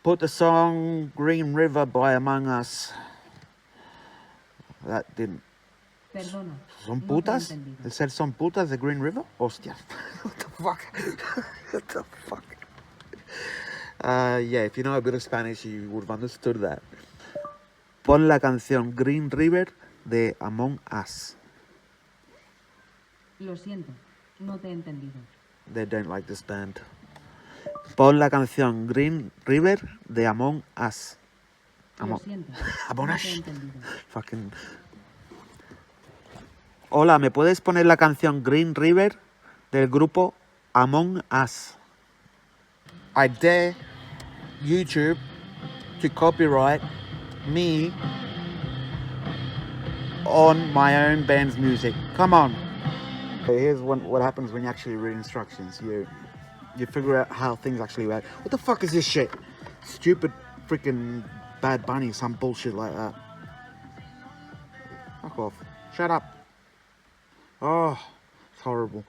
Put the song Green River by Among Us. That didn't. Perdona. ¿Son no te he putas? entendido. ¿El ser son putas de Green River? Hostia. What the fuck? What the fuck? Yeah, if you know a bit of Spanish, you would have understood that. Pon la canción Green River de Among Us. Lo siento, no te he entendido. They don't like this band. Pon la canción Green River de Among Us. Lo siento, Among no Us. te he entendido. Fucking. Hola, ¿me puedes poner la canción Green River del grupo Among Us? I dare YouTube to copyright me on my own band's music. Come on. Okay, here's what happens when you actually read instructions. You figure out how things actually work. What the fuck is this shit? Stupid freaking Bad Bunny, some bullshit like that. Fuck off. Shut up. Oh, it's horrible.